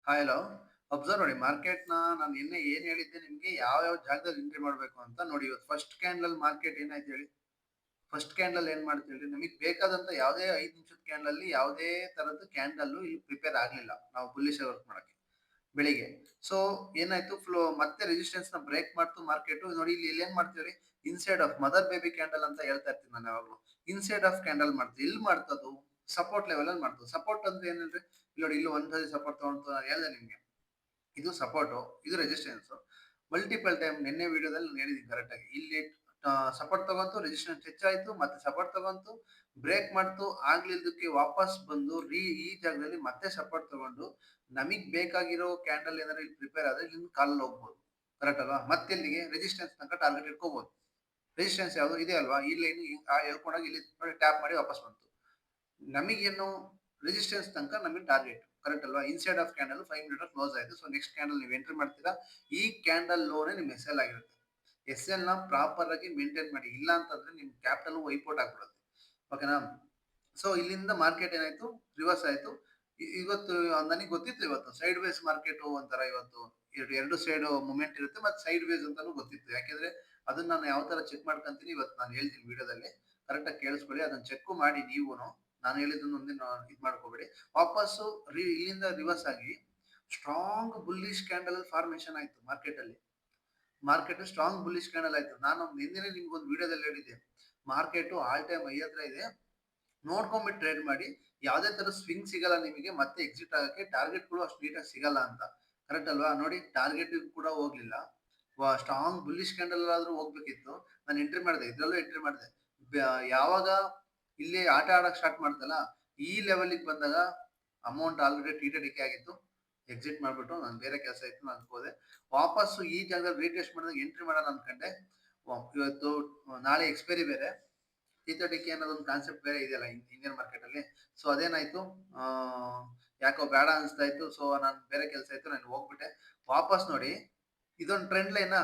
Hi hello. Observe ನೋಡಿ ಮಾರ್ಕೆಟ್‌ನ ನಾನು ನಿನ್ನೆ ಏನ್ ಹೇಳಿದ್ದೆ ನಿಮ್ಗೆ ಯಾವ ಜಾಗದಲ್ಲಿ ಎಂಟ್ರಿ ಮಾಡ್ಬೇಕು ಅಂತ ನೋಡಿ ಇವತ್ತು ಫಸ್ಟ್ ಕ್ಯಾಂಡಲ್ ಮಾರ್ಕೆಟ್ ಏನಾಯ್ತು ಹೇಳಿ? ಫಸ್ಟ್ ಕ್ಯಾಂಡಲ್ ಏನ್ ಮಾಡ್ತು ಹೇಳಿ? ನಮಿಗ್ ಬೇಕಾದಂತ ಯಾವುದೇ 5 ನಿಮಿಷದ ಕ್ಯಾಂಡಲ್‌ಲಿ ಯಾವುದೇ ತರದ್ದು ಕ್ಯಾಂಡಲ್ಲು ಇಲ್ಲಿ ಪ್ರಿಪೇರ್ ಆಗ್ಲಿಲ್ಲ. ನಾವು ಬುಲ್ಲಿಶ್ ಆಗಿ ವರ್ಕ್ ಮಾಡಕ್ಕೆ ಬೆಳಿಗ್ಗೆ. ಸೊ ಏನಾಯ್ತು ಮತ್ತೆ ರೆಸಿಸ್ಟೆನ್ಸ್‌ನ ಬ್ರೇಕ್ ಮಾಡ್ತು ಮಾರ್ಕೆಟು. ನೋಡಿ ಇಲ್ಲಿ ಏನ್ ಮಾಡ್ತು ಹೇಳಿ? Inside of mother baby candle ಅಂತ ಹೇಳ್ತಾ ಇರ್ತೀನಿ ನಾನು ಯಾವಾಗ್ಲೂ. ಇನ್ಸೈಡ್ ಆಫ್ ಕ್ಯಾಂಡಲ್ ಮಾಡ್ತು. ಎಲ್ಲಿ ಮಾಡ್ತದು? ಸಪೋರ್ಟ್ ಲೆವೆಲ್ ಅಲ್ಲಿ ಮಾಡ್ತು. ಸಪೋರ್ಟ್ ಅಂದ್ರೆ ಏನಂದ್ರೆ ಇಲ್ಲಿ ನೋಡಿ ಇಲ್ಲಿ ಒಂದ್ಸರಿ ಸಪೋರ್ಟ್ ತಗೊಂತು ನಾನು ಹೇಳ್ದೆ ನಿಮ್ಗೆ. ಇದು ಸಪೋರ್ಟು, ಇದು ರೆಸಿಸ್ಟೆನ್ಸ್. ಮಲ್ಟಿಪಲ್ ಟೈಮ್ ನಿನ್ನೆ ವಿಡಿಯೋದಲ್ಲಿ ನಾನು ಹೇಳಿದ್ದೀನಿ ಕರೆಕ್ಟ್ ಆಗಿ. ಇಲ್ಲಿ ಸಪೋರ್ಟ್ ತಗೊಂತು, ರೆಸಿಸ್ಟೆನ್ಸ್ ಹೆಚ್ಚಾಯ್ತು, ಮತ್ತೆ ಸಪೋರ್ಟ್ ತಗೊಂತು, ಬ್ರೇಕ್ ಮಾಡ್ತು, ಆಗ್ಲಿಲ್ದಕ್ಕೆ ವಾಪಸ್ ಬಂದು ಈ ಜಾಗದಲ್ಲಿ ಮತ್ತೆ ಸಪೋರ್ಟ್ ತಗೊಂಡು ನಮಿಗ್ ಬೇಕಾಗಿರೋ ಕ್ಯಾಂಡಲ್ ಏನಾದ್ರು ಇಲ್ಲಿ ಪ್ರಿಪೇರ್ ಆದ್ರೆ ಇಲ್ಲಿಂದ ಕಾಲಲ್ಲಿ ಹೋಗ್ಬೋದು. ಕರೆಕ್ಟ್ ಅಲ್ವಾ? ಮತ್ತೆ ಇಲ್ಲಿಗೆ ರೆಸಿಸ್ಟೆನ್ಸ್ ತನಕ ಟಾರ್ಗೆಟ್ ಇಟ್ಕೋಬಹುದು. ರೆಸಿಸ್ಟೆನ್ಸ್ ಯಾವುದು ಇದೆ ಅಲ್ವಾ? ಈ ಲೈನ್ ಎಳ್ಕೊಂಡೋಗಿ ಇಲ್ಲಿ ಟ್ಯಾಪ್ ಮಾಡಿ ವಾಪಸ್ ಬಂತು. ನಮಿಗೇನು ರೆಸಿಸ್ಟೆನ್ಸ್ ತನಕ ನಮಗೆ ಟಾರ್ಗೆಟ್ ಕರೆಕ್ಟ್ ಅಲ್ವಾ? Inside of candle 5 minute close ಆಯ್ತು. ಸೊ ನೆಕ್ಸ್ಟ್ ಕ್ಯಾಂಡಲ್ ನೀವು ಎಂಟ್ರಿ ಮಾಡ್ತೀರಾ. ಈ ಕ್ಯಾಂಡಲ್ ಲೋನೇ ನಿಮ್ ಎಸ್ ಎಲ್ ಆಗಿರುತ್ತೆ. ಎಸ್ ಎಲ್ ನ ಪ್ರಾಪರ್ ಆಗಿ ಮೇಂಟೈನ್ ಮಾಡಿ. ಇಲ್ಲ ಅಂತಂದ್ರೆ ನಿಮ್ ಕ್ಯಾಪಿಟಲ್ ವೈಪೌಟ್ ಆಗ್ಬಿಡುತ್ತೆ. ಓಕೆನಾ? ಸೊ ಇಲ್ಲಿಂದ ಮಾರ್ಕೆಟ್ ಏನಾಯ್ತು ರಿವರ್ಸ್ ಆಯ್ತು. ಇವತ್ತು ನನಗೆ ಗೊತ್ತಿತ್ತು ಇವತ್ತು ಸೈಡ್ ವೇಸ್ ಮಾರ್ಕೆಟ್ ಒಂಥರ ಇವತ್ತು ಎರಡು ಸೈಡ್ ಮೂವ್ಮೆಂಟ್ ಇರುತ್ತೆ ಮತ್ತೆ ಸೈಡ್ ವೇಸ್ ಅಂತಾನು ಗೊತ್ತಿತ್ತು. ಯಾಕೆಂದ್ರೆ ಅದನ್ನ ನಾನು ಯಾವ ತರ ಚೆಕ್ ಮಾಡ್ಕೊಂತೀನಿ ಇವತ್ತು ನಾನು ಹೇಳ್ತೀನಿ ವಿಡಿಯೋದಲ್ಲಿ. ಕರೆಕ್ಟ್ ಆಗಿ ಕೇಳಿಸ್ಕೊಳ್ಳಿ. ಅದನ್ನ ಚೆಕ್ ಮಾಡಿ ನೀವುನು. ನಾನು ಹೇಳಿದ್ದನ್ನು ಒಂದೇ ಇದು ಮಾಡ್ಕೋಬೇಡಿ. ವಾಪಸ್ಸು ಇಲ್ಲಿಂದ ರಿವರ್ಸ್ ಆಗಿ ಸ್ಟ್ರಾಂಗ್ ಬುಲ್ಲಿಶ್ ಕ್ಯಾಂಡಲ್ ಫಾರ್ಮೇಶನ್ ಆಯ್ತು ಮಾರ್ಕೆಟ್ ಅಲ್ಲಿ. ಮಾರ್ಕೆಟ್ ಸ್ಟ್ರಾಂಗ್ ಬುಲ್ಲಿಶ್ ಕ್ಯಾಂಡಲ್ ಆಯ್ತು. ನಾನು ನಿನ್ನೆ ನಿಮ್ಗೆ ಒಂದು ವಿಡಿಯೋದಲ್ಲಿ ಹೇಳಿದ್ದೆ ಮಾರ್ಕೆಟ್ ಆಲ್ ಟೈಮ್ ಹೈ ಹತ್ರ ಇದೆ. ನೋಡ್ಕೊಂಡ್ಬಿಟ್ಟು ಟ್ರೇಡ್ ಮಾಡಿ. ಯಾವುದೇ ತರ ಸ್ವಿಂಗ್ ಸಿಗಲ್ಲ ನಿಮಗೆ. ಮತ್ತೆ ಎಕ್ಸಿಟ್ ಆಗಕ್ಕೆ ಟಾರ್ಗೆಟ್‌ಗಳು ಅಷ್ಟು ನೀಟಾಗಿ ಸಿಗಲ್ಲ ಅಂತ. ಕರೆಕ್ಟ್ ಅಲ್ವಾ? ನೋಡಿ ಟಾರ್ಗೆಟ್ ಕೂಡ ಹೋಗ್ಲಿಲ್ಲ. ಸ್ಟ್ರಾಂಗ್ ಬುಲ್ಲಿಶ್ ಕ್ಯಾಂಡಲ್ ಆದ್ರೂ ಹೋಗ್ಬೇಕಿತ್ತು. ನಾನು ಎಂಟ್ರಿ ಮಾಡಿದೆ. ಇದ್ರಲ್ಲೂ ಎಂಟ್ರಿ ಮಾಡಿದೆ. ಯಾವಾಗ ಇಲ್ಲಿ ಆಟ ಆಡಕ್ ಸ್ಟಾರ್ಟ್ ಮಾಡ್ತಲ್ಲ, ಈ ಲೆವೆಲ್‌ಗೆ ಬಂದಾಗ ಅಮೌಂಟ್ ಆಲ್ರೆಡಿ ಟಿ.ಟಿ.ಡಿ.ಕೆ ಆಗಿತ್ತು. ಎಕ್ಸಿಟ್ ಮಾಡ್ಬಿಟ್ಟು ನಾನು ಬೇರೆ ಕೆಲಸ ಇತ್ತು ನಾನು ಹೋದೆ. ವಾಪಸ್ಸು ಈ ಜಾಗದಲ್ಲಿ ರೀಟೆಸ್ಟ್ ಮಾಡಿದಾಗ ಎಂಟ್ರಿ ಮಾಡೋಣ ಅನ್ಕೊಂಡೆ. ಇವತ್ತು ನಾಳೆ ಎಕ್ಸ್ಪೈರಿ ಬೇರೆ. ಟಿ30ಕೆ ಅನ್ನೋದೊಂದು ಕಾನ್ಸೆಪ್ಟ್ ಬೇರೆ ಇದೆಯಲ್ಲ ಇಂಡಿಯನ್ ಮಾರ್ಕೆಟ್ ಅಲ್ಲಿ. ಸೊ ಅದೇನಾಯ್ತು ಆ ಯಾಕೋ ಬೇಡ ಅನಿಸ್ತಾ ಇತ್ತು. ಸೊ ನಾನು ಬೇರೆ ಕೆಲಸ ಇತ್ತು ನಾನು ಹೋಗ್ಬಿಟ್ಟೆ. ವಾಪಸ್ ನೋಡಿ ಇದೊಂದು ಟ್ರೆಂಡ್ ಲೈನಾ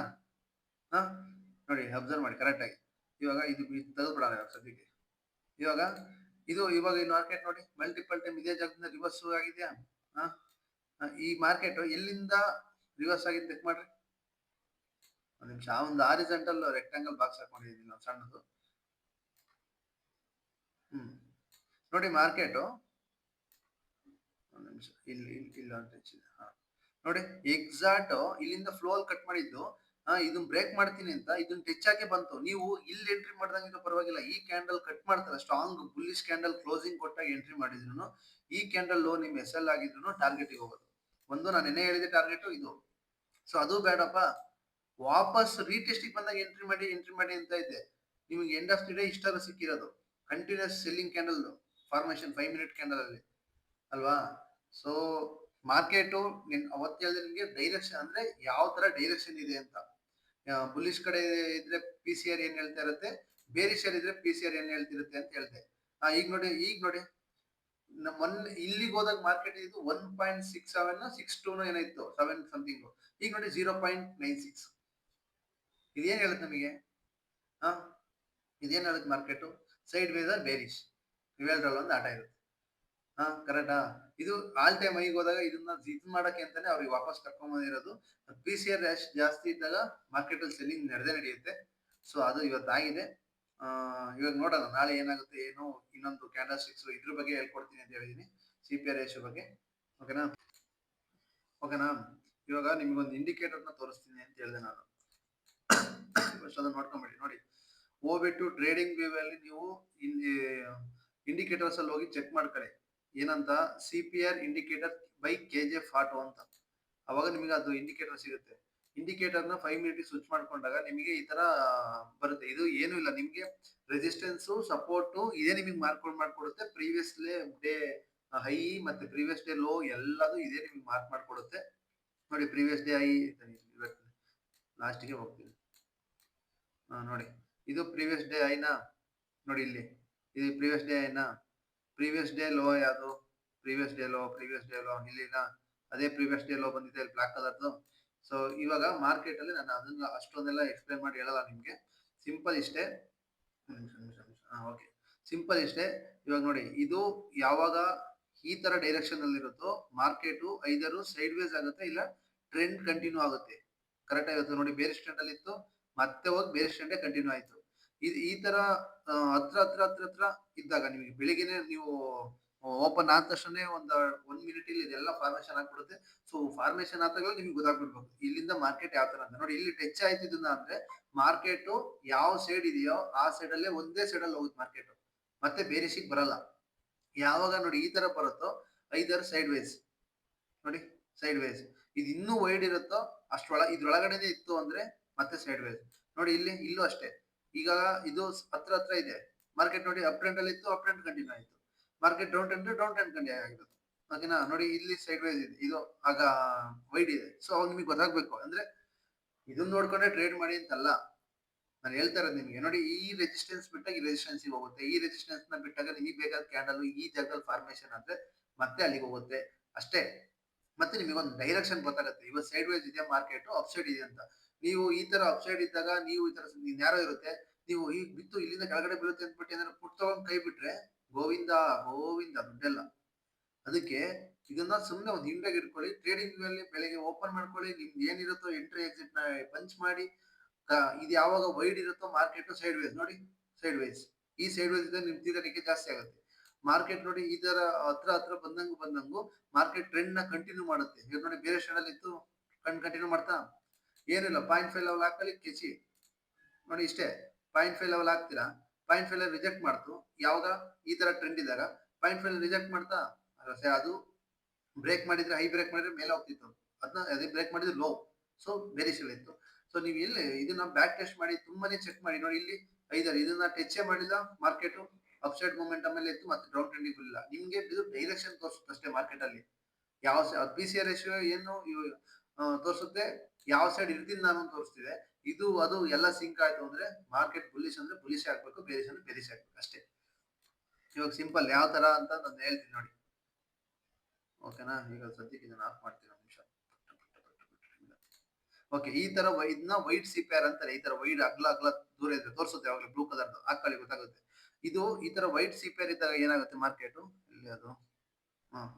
ಹಾ ನೋಡಿ ಅಬ್ಸರ್ವ್ ಮಾಡಿ ಕರೆಕ್ಟ್ ಆಗಿ. ಇವಾಗ ಇದು ತೆಗೆದ್ಬಿಡೋಣ ಸದ್ಯಕ್ಕೆ. ಇವಾಗ ಇವಾಗ ಈ ಮಾರ್ಕೆಟ್ ನೋಡಿ ಮಲ್ಟಿಪಲ್ ಟೈಮ್ ಇದೇ ಜಾಗದಿಂದ ರಿವರ್ಸ್ ಆಗಿದೆಯಾ? ಹಾ ಈ ಮಾರ್ಕೆಟ್ ಎಲ್ಲಿಂದ ರಿವರ್ಸ್ ಆಗಿದೆ ಚೆಕ್ ಮಾಡ್ರಿ. ಒಂದ್ ನಿಮಿಷ ಒಂದು ಹಾರಿಜಾಂಟಲ್ ರೆಕ್ಟಾಂಗಲ್ ಬಾಕ್ಸ್ ಹಾಕೊಂಡಿದ್ದೀನಿ ನಾವು ಸಣ್ಣದು. ನೋಡಿ ಮಾರ್ಕೆಟ್ ಒಂದ್ ನಿಮಿಷ ಇಲ್ಲ ಅಂತ ಹೆಚ್ಚಿದೆ. ನೋಡಿ ಎಕ್ಸಾಕ್ಟ್ ಇಲ್ಲಿಂದ ಫ್ಲೋ ಅಲ್ಲಿ ಕಟ್ ಮಾಡಿದ್ದು. ಇದನ್ನ ಬ್ರೇಕ್ ಮಾಡ್ತೀನಿ ಅಂತ ಇದನ್ನ ಟಚ್ ಆಗಿ ಬಂತು. ನೀವು ಇಲ್ಲಿ ಎಂಟ್ರಿ ಮಾಡ್ದಂಗಿದ್ರು ಪರವಾಗಿಲ್ಲ. ಈ ಕ್ಯಾಂಡಲ್ ಕಟ್ ಮಾಡ್ತಾರೆ ಸ್ಟ್ರಾಂಗ್ ಬುಲ್ಲಿಶ್ ಕ್ಯಾಂಡಲ್ ಕ್ಲೋಸಿಂಗ್ ಕೊಟ್ಟಾಗ ಎಂಟ್ರಿ ಮಾಡಿದ್ರು ಈ ಕ್ಯಾಂಡಲ್ ಲೋ ನಿಮ್ ಎಸ್ ಎಲ್ ಆಗಿದ್ರು ಟಾರ್ಗೆಟ್ ಹೋಗೋದು. ಒಂದು ನಾನು ನೆನ್ನೆ ಹೇಳಿದೆ ಟಾರ್ಗೆಟ್ ಇದು. ಸೊ ಅದು ಬೇಡಪ್ಪ. ವಾಪಸ್ ರೀಟೆಸ್ಟಿಗೆ ಬಂದಾಗ ಎಂಟ್ರಿ ಮಾಡಿ ಅಂತ ಇದ್ದೆ. ನಿಮಗೆ ಎಂಡ್ ಆಫ್ ದಿ ಡೇ ಇಷ್ಟಾದ್ರೂ ಸಿಕ್ಕಿರೋದು. Continuous selling candle formation 5 minute candle ಅಲ್ಲಿ ಅಲ್ವಾ? ಸೊ ಮಾರ್ಕೆಟು ಅವತ್ತು ಹೇಳಿದೆ ನಿಮಗೆ ಡೈರೆಕ್ಷನ್ ಅಂದ್ರೆ ಯಾವ ತರ ಡೈರೆಕ್ಷನ್ ಇದೆ ಅಂತ. ಬುಲಿಶ್ ಕಡೆ ಇದ್ರೆ ಪಿ ಸಿ ಆರ್ ಏನ್ ಹೇಳ್ತಾ ಇರುತ್ತೆ, ಬೇರಿಶ್ ಇದ್ರೆ ಪಿ ಸಿ ಆರ್ ಏನ್ ಹೇಳ್ತಿರುತ್ತೆ ಅಂತ ಹೇಳ್ದೆ. ಈಗ ನೋಡಿ ಮೊನ್ನೆ ಇಲ್ಲಿಗೆ ಹೋದಾಗ ಮಾರ್ಕೆಟ್ ಇದು 1.67 62 ಏನಾಯ್ತು 7 ಸಮಥಿಂಗ್. ಈಗ ನೋಡಿ 0.96. ಇದೇನ್ ಹೇಳುತ್ತೆ ನಮಗೆ? ಹಾ ಇದೇನ್ ಹೇಳುತ್ತೆ market sideways or bearish ಇವೆರಡರಲ್ಲಿ ಒಂದು ಆಟ ಇರುತ್ತೆ. ಕರೆಕ್ಟಾ? ಇದು ಆಲ್ ಟೈಮ್ ಹೈಗೆ ಹೋದಾಗ ಇದನ್ನ ಮಾಡಕ್ಕೆ ಅಂತಾನೆ ಅವ್ರಿಗೆ ವಾಪಸ್ ಕರ್ಕೊಂಡ್ ಬಂದಿರೋದು. ಪಿ ಸಿ ಆರ್ ಜಾಸ್ತಿ ಇದ್ದಾಗ ಮಾರ್ಕೆಟ್ ಅಲ್ಲಿ ಸೆಲ್ಲಿಂಗ್ ನಡೆಯುತ್ತೆ. ಸೊ ಅದು ಇವತ್ತಾಗಿದೆ. ಇವಾಗ ನೋಡೋಣ ನಾಳೆ ಏನಾಗುತ್ತೆ ಏನು. ಇನ್ನೊಂದು ಕ್ಯಾಂಡಲ್ ಸ್ಟಿಕ್ಸ್ ಇದ್ರ ಬಗ್ಗೆ ಹೇಳ್ಕೊಡ್ತೀನಿ ಅಂತ ಹೇಳಿದೀನಿ. ಸಿ ಪಿ ಆರ್ ರೇಷಿಯೋ ಬಗ್ಗೆ. ಓಕೆನಾ? ಓಕೆನಾ? ಇವಾಗ ನಿಮ್ಗೊಂದು ಇಂಡಿಕೇಟರ್ ನ ತೋರಿಸ್ತೀನಿ ಅಂತ ಹೇಳಿದೆ ನಾನು. ಫಸ್ಟ್ ಅದನ್ನ ನೋಡ್ಕೊಂಬಿಡಿ. ನೋಡಿ ಹೋಗ್ಬಿಟ್ಟು ಟ್ರೇಡಿಂಗ್ ವ್ಯೂ ಅಲ್ಲಿ ನೀವು ಇಂಡಿಕೇಟರ್ಸ್ ಅಲ್ಲಿ ಹೋಗಿ ಚೆಕ್ ಮಾಡ್ಕೊಳ್ಳಿ. ಏನಂತ C P R indicator by ಕೆಜೆಫ್ ಆಟೋ ಅಂತ. ಅವಾಗ ನಿಮಗೆ ಅದು ಇಂಡಿಕೇಟರ್ ಸಿಗುತ್ತೆ. ಇಂಡಿಕೇಟರ್ ನ 5 ಮಿನಿಟ್ ಸ್ವಿಚ್ ಮಾಡ್ಕೊಂಡಾಗ ನಿಮಗೆ ಈ ತರ ಬರುತ್ತೆ. ಇದು ಏನು ಇಲ್ಲ ನಿಮ್ಗೆ ರೆಸಿಸ್ಟೆನ್ಸ್ ಸಪೋರ್ಟ್ ಇದೇ ನಿಮಗೆ ಮಾಡ್ಕೊಡುತ್ತೆ. ಪ್ರೀವಿಯಸ್ ಡೇ ಹೈ ಮತ್ತೆ ಪ್ರೀವಿಯಸ್ ಡೇ ಲೋ ಎಲ್ಲದೂ ಇದೇ ನಿಮಗೆ ಮಾರ್ಕ್ ಮಾಡ್ಕೊಡುತ್ತೆ. ನೋಡಿ ಪ್ರೀವಿಯಸ್ ಡೇ ಹೈ ಲಾಸ್ಟ್ಗೆ ಹೋಗ್ತೀನಿ. ನೋಡಿ ಇದು ಪ್ರೀವಿಯಸ್ ಡೇ ಐನಾ. ನೋಡಿ ಇಲ್ಲಿ ಇದು ಪ್ರೀವಿಯಸ್ ಡೇ ಐನಾ. ಪ್ರೀವಿಯಸ್ ಡೇ ಲೋ ಯಾವುದು? ಪ್ರೀವಿಯಸ್ ಡೇ ಲೋ ಇಲ್ಲಿನ ಅದೇ ಪ್ರೀವಿಯಸ್ ಡೇ ಲೋ ಬಂದಿದೆ ಇಲ್ಲಿ ಬ್ಲಾಕ್ ಕಲರ್ದು. ಸೊ ಇವಾಗ ಮಾರ್ಕೆಟ್ ಅಲ್ಲಿ ನಾನು ಅದನ್ನ ಅಷ್ಟೊಂದೆಲ್ಲ ಎಕ್ಸ್ಪ್ಲೈನ್ ಮಾಡಿ ಹೇಳಲ್ಲ ನಿಮ್ಗೆ. ಸಿಂಪಲ್ ಇಷ್ಟೇ. ಓಕೆ ಸಿಂಪಲ್ ಇಷ್ಟೇ. ಇವಾಗ ನೋಡಿ ಇದು ಯಾವಾಗ ಈ ತರ ಡೈರೆಕ್ಷನ್ ಅಲ್ಲಿ ಇರುತ್ತೋ ಮಾರ್ಕೆಟ್ ಐದರು ಸೈಡ್ ವೇಸ್ ಆಗುತ್ತೆ, ಇಲ್ಲ ಟ್ರೆಂಡ್ ಕಂಟಿನ್ಯೂ ಆಗುತ್ತೆ. ಕರೆಕ್ಟ್ ಆಗಿರುತ್ತೆ ನೋಡಿ, ಬೇರೆ ಸ್ಟ್ಯಾಂಡ್ ಅಲ್ಲಿ ಇತ್ತು, ಮತ್ತೆ ಹೋಗಿ ಬೇರೆ ಸ್ಟ್ಯಾಂಡ್ ಕಂಟಿನ್ಯೂ ಆಯ್ತು. ಇದು ಈ ತರ ಹತ್ರ ಇದ್ದಾಗ ನಿಮಗೆ ಬೆಳಿಗ್ಗೆನೆ ನೀವು ಓಪನ್ ಆದ ತಕ್ಷಣ ಒಂದ್ ಮಿನಿಟ್ ಇಲ್ಲಿ ಇದೆಲ್ಲ ಫಾರ್ಮೇಶನ್ ಆಗ್ಬಿಡುತ್ತೆ. ಸೊ ಫಾರ್ಮೇಶನ್ ಆದಾಗಲೇ ನಿಮ್ಗೆ ಗೊತ್ತಾಗ್ಬಿಡ್ಬೇಕು ಇಲ್ಲಿಂದ ಮಾರ್ಕೆಟ್ ಯಾವ ತರ ಅಂತ. ನೋಡಿ ಇಲ್ಲಿ ಟಚ್ ಆಯ್ತು ಇದನ್ನ ಅಂದ್ರೆ ಮಾರ್ಕೆಟ್ ಯಾವ ಸೈಡ್ ಇದೆಯೋ ಆ ಸೈಡ್ ಅಲ್ಲೇ ಒಂದೇ ಸೈಡ್ ಅಲ್ಲಿ ಹೋಗುತ್ತೆ ಮಾರ್ಕೆಟ್, ಮತ್ತೆ ಬೇರೆ ಸಿಕ್ ಬರಲ್ಲ. ಯಾವಾಗ ನೋಡಿ ಈ ತರ ಬರುತ್ತೋ ಐದರ್ ಸೈಡ್ ವೇಸ್, ನೋಡಿ ಸೈಡ್ ವೇಸ್. ಇದು ಇನ್ನೂ ವೈಡ್ ಇರುತ್ತೋ ಇದ್ರೊಳಗಡೆನೆ ಇತ್ತು ಅಂದ್ರೆ ಮತ್ತೆ ಸೈಡ್ ವೇಸ್. ನೋಡಿ ಇಲ್ಲಿ ಇಲ್ಲೂ ಅಷ್ಟೇ. ಈಗ ಇದು ಹತ್ರ ಇದೆ ಮಾರ್ಕೆಟ್, ನೋಡಿ ಅಪ್ ಟ್ರೆಂಡ್ ಅಲ್ಲಿ ಇತ್ತು, ಅಪ್ ಟ್ರೆಂಡ್ ಕಂಟಿನ್ಯೂ ಆಯ್ತು. ಮಾರ್ಕೆಟ್ ಡೌನ್ ಟ್ರೆಂಡ್ ಕಂಟಿನ್ಯೂ ಆಗಿರೋದು. ಓಕೆನಾ, ನೋಡಿ ಇಲ್ಲಿ ಸೈಡ್ ವೇಸ್ ಇದೆ, ಇದು ಆಗ ವೈಡ್ ಇದೆ. ಸೊ ಅವಾಗ ನಿಮಗೆ ಗೊತ್ತಾಗ್ಬೇಕು ಅಂದ್ರೆ ಇದನ್ನ ನೋಡ್ಕೊಂಡೆ ಟ್ರೇಡ್ ಮಾಡಿ ಅಂತಲ್ಲ, ನಾನು ಹೇಳ್ತಾ ಇರೋದು ನಿಮ್ಗೆ. ನೋಡಿ ಈ ರೆಸಿಸ್ಟೆನ್ಸ್ ಬಿಟ್ಟಾಗ ಈ ರೆಸಿಸ್ಟೆನ್ಸ್ ಹೋಗುತ್ತೆ, ಈ ರೆಸಿಸ್ಟೆನ್ಸ್ ನ ಬಿಟ್ಟಾಗ ನಿಮಗೆ ಬೇಕಾದ ಕ್ಯಾಂಡಲ್ ಈ ಜಾಗದಲ್ಲಿ ಫಾರ್ಮೇಶನ್ ಆದ್ರೆ ಮತ್ತೆ ಅಲ್ಲಿಗೆ ಹೋಗುತ್ತೆ ಅಷ್ಟೇ. ಮತ್ತೆ ನಿಮಗೆ ಒಂದು ಡೈರೆಕ್ಷನ್ ಗೊತ್ತಾಗುತ್ತೆ, ಇವಾಗ ಸೈಡ್ ವೈಸ್ ಇದೆ ಮಾರ್ಕೆಟ್, ಅಪ್ ಸೈಡ್ ಇದೆ ಅಂತ. ನೀವು ಈ ತರ ಅಪ್ ಸೈಡ್ ಇದ್ದಾಗ ನೀವು ಈ ತರ ನ್ಯಾರೋ ಇರುತ್ತೆ, ನೀವು ಈಗ ಬಿತ್ತು ಇಲ್ಲಿಂದ ಕೆಳಗಡೆ ಬೀಳುತ್ತೆ ಅಂದ್ಬಿಟ್ಟು ಏನಾದ್ರು ಪುಟ್ ತಗೊಂಡ್ ಕೈ ಬಿಟ್ರೆ ಗೋವಿಂದ ಗೋವಿಂದ ದುಡ್ಡೆಲ್ಲ. ಅದಕ್ಕೆ ಇದನ್ನ ಸುಮ್ಮನೆ ಒಂದು ಹಿಂಡಾಗಿ ಇಟ್ಕೊಳ್ಳಿ. ಟ್ರೇಡಿಂಗ್ ಅಲ್ಲಿ ಬೆಳಗ್ಗೆ ಓಪನ್ ಮಾಡ್ಕೊಳ್ಳಿ, ನಿಮ್ಗೆ ಏನಿರುತ್ತೋ ಎಂಟ್ರಿ ಎಕ್ಸಿಟ್ ನ ಪಂಚ್ ಮಾಡಿ. ಇದು ಯಾವಾಗ ವೈಡ್ ಇರುತ್ತೋ ಮಾರ್ಕೆಟ್ ಸೈಡ್ ವೇಸ್, ನೋಡಿ ಸೈಡ್ ವೇಸ್, ಈ ಸೈಡ್ ವೇಸ್ ಇದ್ರೆ ನಿಮ್ ತೀರನಿಕೆ ಜಾಸ್ತಿ ಆಗುತ್ತೆ. ಮಾರ್ಕೆಟ್ ನೋಡಿ ಈ ತರ ಹತ್ರ ಬಂದಂಗು ಮಾರ್ಕೆಟ್ ಟ್ರೆಂಡ್ ನ ಕಂಟಿನ್ಯೂ ಮಾಡುತ್ತೆ. ಈಗ ನೋಡಿ ಬೇರೆ ಸ್ಟ್ಯಾಂಡ್ ಅಲ್ಲಿ ಇತ್ತು, ಕಂಟಿನ್ಯೂ ಮಾಡ್ತಾ ಏನಿಲ್ಲ 0.5 ಲೆವೆಲ್ ಹಾಕಲಿ ಕೆಚಿ, ನೋಡಿ ಇಷ್ಟೇ 0.5 ಲೆವೆಲ್ ಹಾಕ್ತೀರಾ, 0.5 ರಿಜೆಕ್ಟ್ ಮಾಡ್ತು. ಯಾವಾಗ ಈ ತರ ಟ್ರೆಂಡ್ ಇದ್ದಾಗ 0.5 ರಿಜೆಕ್ಟ್ ಮಾಡ್ತಾ ಅದು ಬ್ರೇಕ್ ಮಾಡಿದ್ರೆ, ಹೈ ಬ್ರೇಕ್ ಮಾಡಿದ್ರೆ ಮೇಲೆ ಹೋಗ್ತಿತ್ತು, ಅದನ್ನ ಅದೇ ಬ್ರೇಕ್ ಮಾಡಿದ್ರೆ ಲೋ, ಸೊ ಬೇರಿಶ್ ಇತ್ತು. ಸೊ ನೀವು ಇಲ್ಲಿ ಇದನ್ನ ಬ್ಯಾಕ್ ಟೆಸ್ಟ್ ಮಾಡಿ ತುಂಬಾನೇ ಚೆಕ್ ಮಾಡಿ. ನೋಡಿ ಇಲ್ಲಿ ಐದರ್ ಇದನ್ನ ಟಚ್ ಮಾಡಿಲ್ಲ ಮಾರ್ಕೆಟ್, ಅಪ್ ಸೈಡ್ ಮೂವ್ಮೆಂಟ್ ಮೇಲೆ ಇತ್ತು, ಮತ್ತೆ ಡೌನ್ ಟ್ರೆಂಡಿಂಗ್ ಇಲ್ಲ. ನಿಮ್ಗೆ ಇದು ಡೈರೆಕ್ಷನ್ ತೋರಿಸುತ್ತೆ ಅಷ್ಟೇ ಮಾರ್ಕೆಟ್ ಅಲ್ಲಿ. ಯಾವ ಪಿ ಸಿ ಆರ್ ರೇಷಿಯೋ ಏನು ತೋರಿಸುತ್ತೆ, ಯಾವ ಸೈಡ್ ಇರ್ತೀನಿ ನಾನು ತೋರಿಸ್ತಿದೆ. ಇದು ಅದು ಎಲ್ಲ ಸಿಂಕ್ ಆಯ್ತು ಅಂದ್ರೆ ಮಾರ್ಕೆಟ್ ಬುಲಿಶ್ ಅಂದ್ರೆ ಬುಲಿಶ್ ಆಗ್ಬೇಕು, ಬೇರಿಶ್ ಅಂದ್ರೆ ಬೇರಿಶ್ ಆಗ್ಬೇಕು ಅಷ್ಟೇ. ಇವಾಗ ಸಿಂಪಲ್ ಯಾವ ತರ ಅಂತ ನಾನು ಹೇಳ್ತೀನಿ ನೋಡಿ, ಓಕೆನಾ. ಈಗ ಸದ್ಯಕ್ಕೆ ಇದನ್ನ ಆಫ್ ಮಾಡ್ತೀನಿ ಒಂದು ನಿಮಿಷ. ಓಕೆ, ಈ ತರ ಇದನ್ನ ವೈಟ್ ಸಿಪಿಆರ್ ಅಂತಾರೆ. ಈ ತರ ವೈಡ್ ಅಗ್ಲ ದೂರ ಇದ್ರೆ ತೋರಿಸುತ್ತೆ, ಯಾವಾಗಲೂ ಬ್ಲೂ ಕಲರ್ ಹಾಕೊಳ್ಳಿ ಗೊತ್ತಾಗುತ್ತೆ. ಇದು ಈ ತರ ವೈಟ್ ಸಿಪಿಆರ್ ಇದ್ದಾಗ ಏನಾಗುತ್ತೆ ಮಾರ್ಕೆಟ್ ಇಲ್ಲಿ ಅದು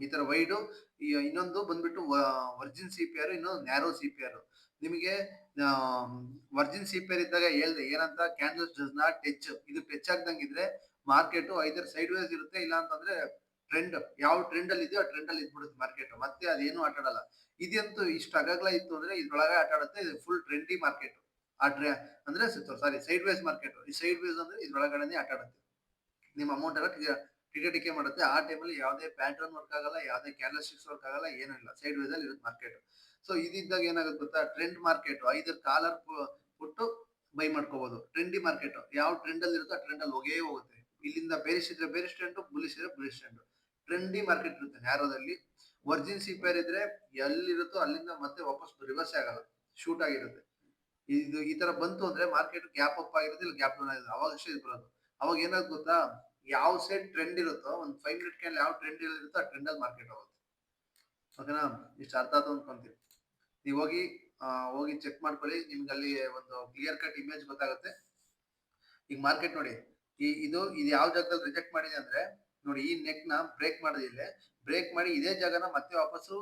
ಈ ತರ ವೈಡ್. ಇನ್ನೊಂದು ಬಂದ್ಬಿಟ್ಟು ವರ್ಜಿನ್ ಸಿಪಿಆರ್, ಇನ್ನೊಂದು ನ್ಯಾರೋ ಸಿಪಿಆರ್. ನಿಮಗೆ ವರ್ಜಿನ್ ಸಿಪಿಆರ್ ಇದ್ದಾಗ ಹೇಳ್ದೆ ಏನಂತ, ಕ್ಯಾಂಡಲ್ಸ್ ಡಸ್ ನಾಟ್ ಟಚ್. ಇದು ಟಚ್ ಆಗ್ದಂಗಿದ್ರೆ ಮಾರ್ಕೆಟ್ ಐದರ್ ಸೈಡ್ ವೇಸ್ ಇರುತ್ತೆ, ಇಲ್ಲ ಅಂತಂದ್ರೆ ಟ್ರೆಂಡ್ ಯಾವ ಟ್ರೆಂಡ್ ಅಲ್ಲಿ ಇದೆಯೋ ಆ ಟ್ರೆಂಡ್ ಅಲ್ಲಿ ಇದ್ಬಿಡುತ್ತೆ ಮಾರ್ಕೆಟ್, ಮತ್ತೆ ಅದೇನು ಆಟ ಆಡಲ್ಲ. ಇದಂತೂ ಇಷ್ಟು ಅಗಲ ಇತ್ತು ಅಂದ್ರೆ ಇದ್ರೊಳಗೆ ಆಟ ಆಡುತ್ತೆ. ಇದು ಫುಲ್ ಟ್ರೆಂಡಿ ಮಾರ್ಕೆಟ್. ಆ ಅಂದ್ರೆ ಸಾರಿ ಸೈಡ್ ವೇಸ್ ಮಾರ್ಕೆಟ್. ಈ ಸೈಡ್ ವೇಸ್ ಅಂದ್ರೆ ಇದ್ರೊಳಗಡೆ ಆಟ ಆಡುತ್ತೆ, ನಿಮ್ಮ ಅಮೌಂಟ್ ಎಲ್ಲ ಟಿಕೆ ಮಾಡುತ್ತೆ. ಆ ಟೈಮಲ್ಲಿ ಯಾವುದೇ ಪ್ಯಾಟರ್ನ್ ವರ್ಕ್ ಆಗಲ್ಲ, ಯಾವುದೇ ಕ್ಯಾಂಡಲ್ ಸ್ಟಿಕ್ಸ್ ವರ್ಕ್ ಆಗಲ್ಲ, ಏನೂ ಇಲ್ಲ, ಸೈಡ್ ವೇಸ್ ಅಲ್ಲಿ ಇರುತ್ತೆ ಮಾರ್ಕೆಟ್. ಸೊ ಇದಿದ್ದಾಗ ಏನಾಗುತ್ತೆ ಗೊತ್ತಾ, ಟ್ರೆಂಡ್ ಮಾರ್ಕೆಟ್ ಐದರ್ ಕಾಲರ್ ಕೊಟ್ಟು ಬೈ ಮಾಡ್ಕೋಬಹುದು. ಟ್ರೆಂಡಿ ಮಾರ್ಕೆಟ್ ಯಾವ ಟ್ರೆಂಡ್ ಅಲ್ಲಿ ಇರುತ್ತೋ ಆ ಟ್ರೆಂಡ್ ಅಲ್ಲಿ ಹೋಗೇ ಹೋಗುತ್ತೆ. ಇಲ್ಲಿಂದ ಬೇರಿಶ್ ಇದ್ರೆ ಬೇರಿಶ್ ಟ್ರೆಂಡ್, ಬುಲಿಶ್ ಇದ್ರೆ ಬುಲಿಶ್ ಟ್ರೆಂಡ್. ಟ್ರೆಂಡಿ ಮಾರ್ಕೆಟ್ ಇರುತ್ತೆ ನ್ಯಾರೋದಲ್ಲಿ. ವರ್ಜಿನ್ ಸಿಪಿಆರ್ ಇದ್ರೆ ಎಲ್ಲಿರುತ್ತೋ ಅಲ್ಲಿಂದ ಮತ್ತೆ ವಾಪಸ್ ರಿವರ್ಸ್ ಆಗಲ್ಲ, ಶೂಟ್ ಆಗಿರುತ್ತೆ. ಇದು ಈ ತರ ಬಂತು ಅಂದ್ರೆ ಮಾರ್ಕೆಟ್ ಗ್ಯಾಪ್ ಅಪ್ ಆಗಿರುತ್ತೆ, ಇಲ್ಲ ಗ್ಯಾಪ್ ಡೌನ್ ಆಗಿರುತ್ತೆ, ಅವಾಗ ಅಷ್ಟೇ ಇದು ಬರೋದು. ಅವಾಗ ಏನಾಗುತ್ತೆ ಗೊತ್ತಾ, ಯಾವ ಸೈಡ್ ಟ್ರೆಂಡ್ ಇರುತ್ತೋ ಒಂದು 5 ಮಿನಿಟ್ ಕ್ಯಾಂಡಲ್ ಯಾವ ಟ್ರೆಂಡ್ ಇರುತ್ತೋ ಆ ಟ್ರೆಂಡ್ ಅಲ್ಲಿ ಮಾರ್ಕೆಟ್ ಹೋಗುತ್ತೆ. ಓಕೆನಾ, ಇಷ್ಟು ಅರ್ಥ ಆಯ್ತು ಅನ್ಕೊಂತೀನಿ. ನೀವು ಹೋಗಿ ಚೆಕ್ ಮಾಡ್ಕೊಳ್ಳಿ, ನಿಮ್ಗೆ ಅಲ್ಲಿ ಒಂದು ಕ್ಲಿಯರ್ ಕಟ್ ಇಮೇಜ್ ಗೊತ್ತಾಗುತ್ತೆ. ಈಗ ಮಾರ್ಕೆಟ್ ನೋಡಿ, ಇದು ಯಾವ ಜಾಗದಲ್ಲಿ ರಿಜೆಕ್ಟ್ ಮಾಡಿದೆ ಅಂದ್ರೆ ನೋಡಿ, ಈ ನೆಕ್ ನ ಬ್ರೇಕ್ ಮಾಡಿದೆ, ಇಲ್ಲೇ ಬ್ರೇಕ್ ಮಾಡಿ ಇದೇ ಜಾಗನ ಮತ್ತೆ ವಾಪಸ್ಸು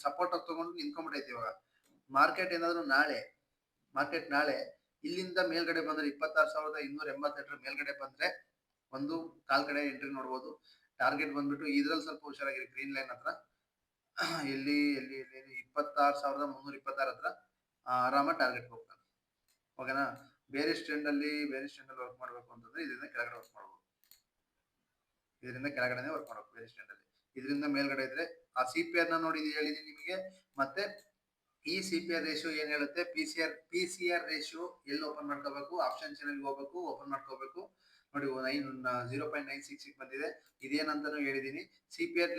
ಸಪೋರ್ಟ್ ಆಗಿ ತಗೊಂಡು ನಿಂತ್ಕೊಂಡ್ಬಿಟ್ಟೈತಿ. ಇವಾಗ ಮಾರ್ಕೆಟ್ ನಾಳೆ ಇಲ್ಲಿಂದ ಮೇಲ್ಗಡೆ ಬಂದ್ರೆ 26,288 ಮೇಲ್ಗಡೆ ಬಂದ್ರೆ ಒಂದು ಕಾಲ್ ಕಡೆ ಎಂಟ್ರಿ ನೋಡ್ಬೋದು. ಟಾರ್ಗೆಟ್ ಬಂದ್ಬಿಟ್ಟು ಇದ್ರಲ್ಲಿ ಸ್ವಲ್ಪ ಹುಷಾರಾಗಿರಿ, ಗ್ರೀನ್ ಲೈನ್ ಹತ್ರ. ಎಲ್ಲಿ 26,326 ಹತ್ರ ಆರಾಮಾಗಿ ಟಾರ್ಗೆಟ್ ಹೋಗ್ತಾನೆ. ಓಕೆನಾ, ಬೇರೆ ಸ್ಟ್ಯಾಂಡ್ ಅಲ್ಲಿ ವರ್ಕ್ ಮಾಡ್ಬೇಕು ಅಂತಂದ್ರೆ ಇದರಿಂದ ಕೆಳಗಡೆ ವರ್ಕ್ ಮಾಡ್ಬೋದು, ಇದರಿಂದ ಕೆಳಗಡೆ ವರ್ಕ್ ಮಾಡ್ಬೇಕು ಬೇರೆ ಸ್ಟ್ಯಾಂಡ್ ಅಲ್ಲಿ. ಇದರಿಂದ ಮೇಲ್ಗಡೆ ಇದ್ರೆ ಆ ಸಿಪಿಆರ್ ನ ನೋಡಿ ಹೇಳಿದೀನಿ ನಿಮಗೆ. ಮತ್ತೆ ಈ ಸಿಪಿಆರ್ ರೇಷಿಯೋ ಏನ್ ಹೇಳುತ್ತೆ, ಪಿಸಿಆರ್ ರೇಷಿಯೋ ಎಲ್ಲಿ ಓಪನ್ ಮಾಡ್ಕೋಬೇಕು, ಆಪ್ಷನ್ ಚಾನೆಲ್ ಹೋಗ್ಬೇಕು, ಓಪನ್ ಮಾಡ್ಕೋಬೇಕು. ನೋಡಿ 0.966 ಬಂದಿದೆ. ಇದೇನಂತಾನು ಹೇಳಿದೀನಿ. ಸಿಪಿಆರ್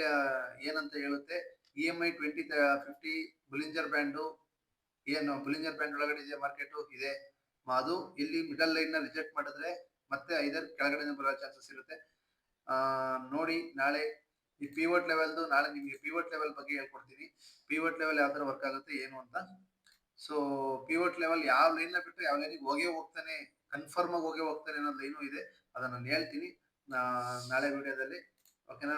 ಏನಂತ ಹೇಳುತ್ತೆ, EMI 2050 ಬುಲಿಂಜರ್ ಬ್ಯಾಂಡ್, ಏನು ಬುಲಿಂಜರ್ ಬ್ಯಾಂಡ್ ಒಳಗಡೆ ಇದೆ ಮಾರ್ಕೆಟ್ ಇದೆ. ಅದು ಇಲ್ಲಿ ಮಿಡಲ್ ಲೈನ್ ನ ರಿಜೆಕ್ಟ್ ಮಾಡಿದ್ರೆ ಮತ್ತೆ ಐದರ್ ಕೆಳಗಡೆ ಬರೋ ಚಾನ್ಸಸ್ ಇರುತ್ತೆ. ನೋಡಿ ನಾಳೆ ಈ ಪಿವೋಟ್ ಲೆವೆಲ್ ನಾಳೆ ನಿಮಗೆ ಪಿವೋಟ್ ಲೆವೆಲ್ ಬಗ್ಗೆ ಹೇಳ್ಕೊಡ್ತೀನಿ. ಪಿವೋಟ್ ಲೆವೆಲ್ ಯಾವ ತರ ವರ್ಕ್ ಆಗುತ್ತೆ ಏನು ಅಂತ. ಸೊ ಪಿವೋಟ್ ಲೆವೆಲ್ ಯಾವ ಲೈನ್ ನ ಬಿಟ್ಟು ಯಾವ ಲೈನಿಗೆ ಹೋಗ್ತಾನೆ, ಕನ್ಫರ್ಮ್ ಆಗಿ ಹೋಗ್ತಾನೆ ಅನ್ನೋದು ಲೈನು ಇದೆ, ಅದನ್ನ ನಾನು ಹೇಳ್ತೀನಿ ನಾಳೆ ವಿಡಿಯೋದಲ್ಲಿ. ಓಕೆನಾ?